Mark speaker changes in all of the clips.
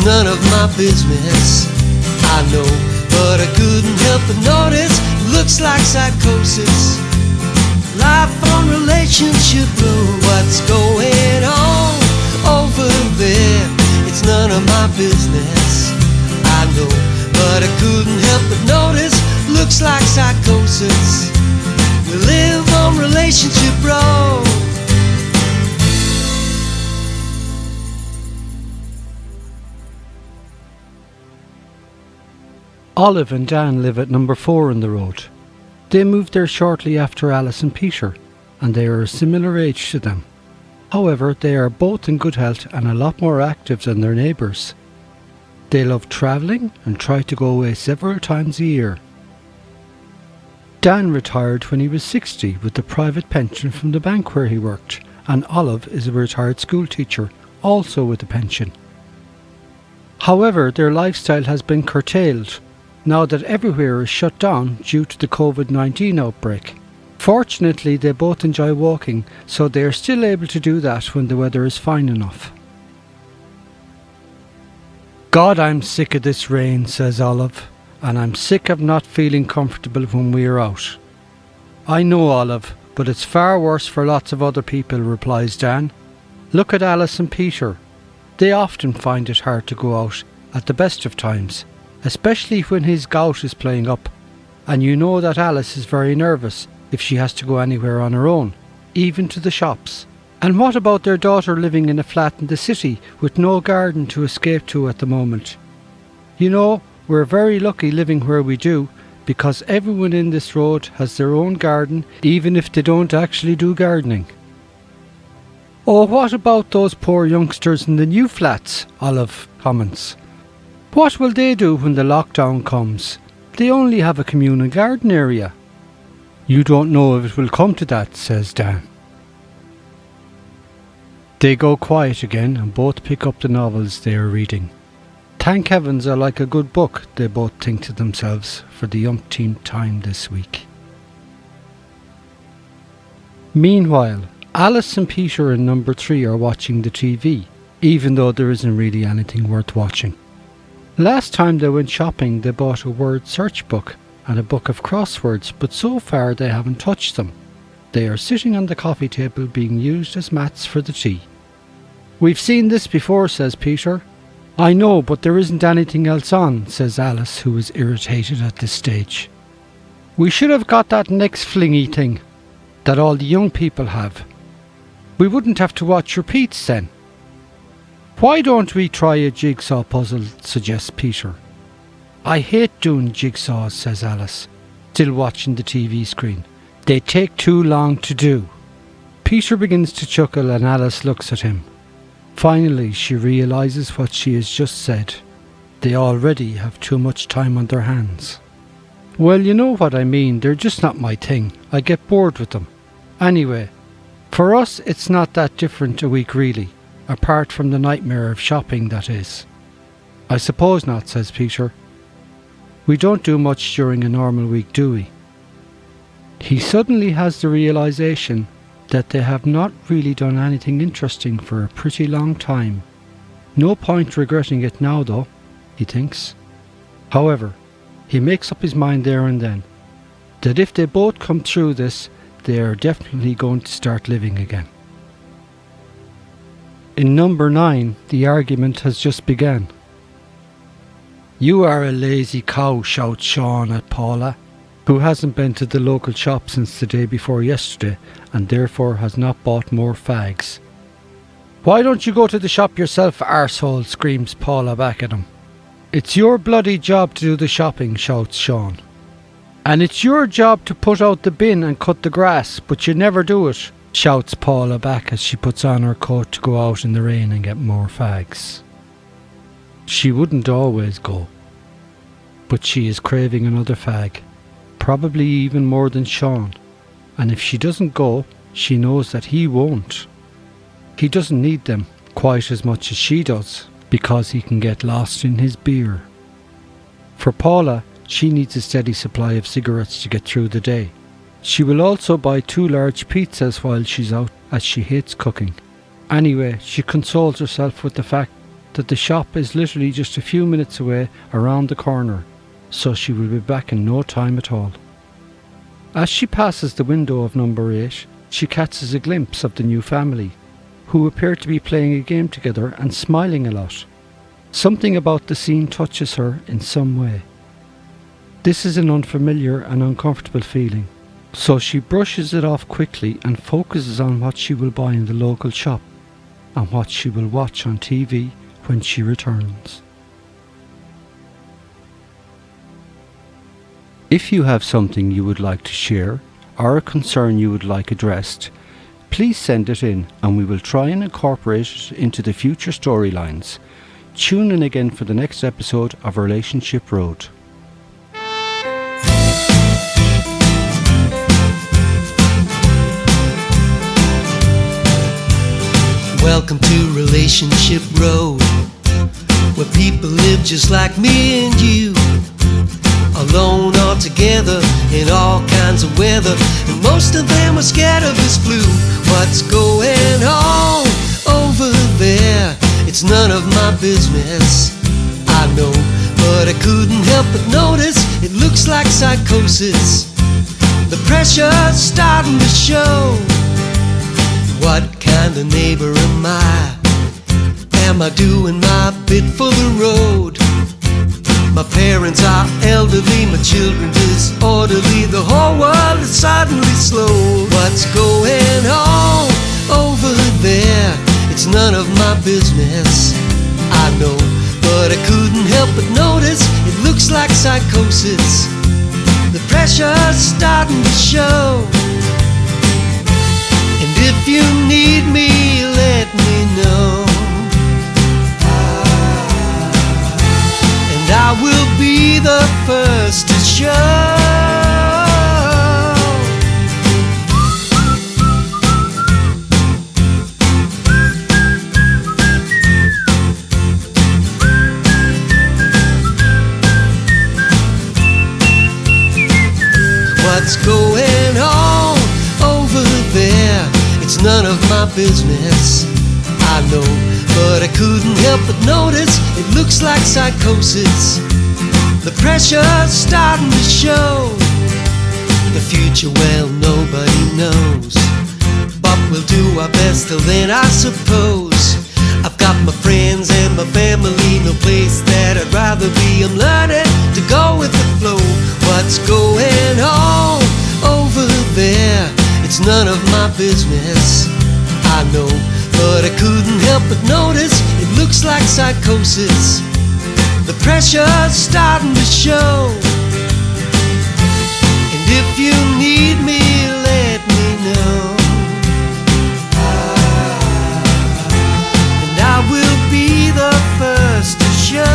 Speaker 1: none of my business, I know, but I couldn't help but notice. Looks like psychosis. Life on relationship blow. What's going on over there? It's none of my business, I know, but I couldn't help but notice. Looks like psychosis. We live on relationship road.
Speaker 2: Olive and Dan live at number 4 on the road. They moved there shortly after Alice and Peter, and they are a similar age to them. However, they are both in good health and a lot more active than their neighbours. They love travelling and try to go away several times a year. Dan retired when he was 60 with a private pension from the bank where he worked, and Olive is a retired school teacher, also with a pension. However, their lifestyle has been curtailed now that everywhere is shut down due to the COVID-19 outbreak. Fortunately, they both enjoy walking, so they are still able to do that when the weather is fine enough. God, I'm sick of this rain, says Olive, and I'm sick of not feeling comfortable when we are out. I know, Olive, but it's far worse for lots of other people, replies Dan. Look at Alice and Peter. They often find it hard to go out at the best of times, especially when his gout is playing up, and you know that Alice is very nervous if she has to go anywhere on her own, even to the shops. And what about their daughter living in a flat in the city with no garden to escape to at the moment? You know, we're very lucky living where we do, because everyone in this road has their own garden, even if they don't actually do gardening. Oh, what about those poor youngsters in the new flats? Olive comments. What will they do when the lockdown comes? They only have a communal garden area. You don't know if it will come to that, says Dan. They go quiet again and both pick up the novels they are reading. Thank heavens I like a good book, they both think to themselves for the umpteenth time this week. Meanwhile, Alice and Peter in number 3 are watching the TV, even though there isn't really anything worth watching. Last time they went shopping, they bought a word search book and a book of crosswords, but so far they haven't touched them. They are sitting on the coffee table being used as mats for the tea. We've seen this before, says Peter. I know, but there isn't anything else on, says Alice, who is irritated at this stage. We should have got that next flingy thing that all the young people have. We wouldn't have to watch repeats then. Why don't we try a jigsaw puzzle, suggests Peter. I hate doing jigsaws, says Alice, still watching the TV screen. They take too long to do. Peter begins to chuckle and Alice looks at him. Finally, she realises what she has just said. They already have too much time on their hands. Well, you know what I mean, they're just not my thing. I get bored with them. Anyway, for us it's not that different a week really, apart from the nightmare of shopping, that is. I suppose not, says Peter. We don't do much during a normal week, do we? He suddenly has the realisation that they have not really done anything interesting for a pretty long time. No point regretting it now though, he thinks. However, he makes up his mind there and then that if they both come through this, they are definitely going to start living again. In number 9, the argument has just begun. You are a lazy cow, shouts Sean at Paula, who hasn't been to the local shop since the day before yesterday and therefore has not bought more fags. Why don't you go to the shop yourself, arsehole, screams Paula back at him. It's your bloody job to do the shopping, shouts Sean. And it's your job to put out the bin and cut the grass, but you never do it, shouts Paula back as she puts on her coat to go out in the rain and get more fags. She wouldn't always go, but she is craving another fag, probably even more than Sean, and if she doesn't go, she knows that he won't. He doesn't need them quite as much as she does, because he can get lost in his beer. For Paula, she needs a steady supply of cigarettes to get through the day. She will also buy 2 large pizzas while she's out, as she hates cooking. Anyway, she consoles herself with the fact that the shop is literally just a few minutes away around the corner, so she will be back in no time at all. As she passes the window of number 8, she catches a glimpse of the new family, who appear to be playing a game together and smiling a lot. Something about the scene touches her in some way. This is an unfamiliar and uncomfortable feeling, so she brushes it off quickly and focuses on what she will buy in the local shop and what she will watch on TV when she returns. If you have something you would like to share or a concern you would like addressed, please send it in and we will try and incorporate it into the future storylines. Tune in again for the next episode of Relationship Road.
Speaker 1: Welcome to Relationship Road, where people live just like me and you, alone or together in all kinds of weather, and most of them are scared of this flu. What's going on over there? It's none of my business, I know, but I couldn't help but notice it looks like psychosis. The pressure's starting to show. What kind of neighbor am I? Am I doing my bit for the road? My parents are elderly, my children disorderly, the whole world is suddenly slow. What's going on over there? It's none of my business, I know, but I couldn't help but notice it looks like psychosis. The pressure's starting to show. And if you need me, let me know, and I will be the first to show. What's going on over there? It's none of my business, I know, but I couldn't help but notice it looks like psychosis. The pressure's starting to show. The future, well, nobody knows, but we'll do our best till then, I suppose. I've got my friends and my family, no place that I'd rather be. I'm learning to go with the flow. What's going on over there? It's none of my business, I know, but I couldn't help but notice it looks like psychosis. The pressure's starting to show. And if you need me, let me know, and I will be the first to show.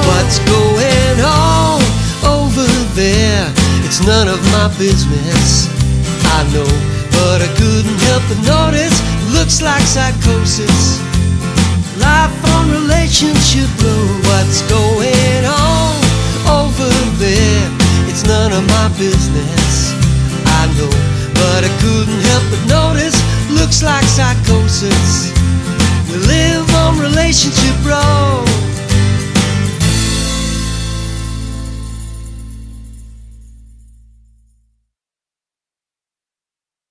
Speaker 1: What's going on over there? It's none of my business, I know, but I couldn't help but notice it looks like psychosis. Life on Relationship Road. What's going on over there? It's none of my business, I know, but I couldn't help but notice looks like psychosis. We live on Relationship Road.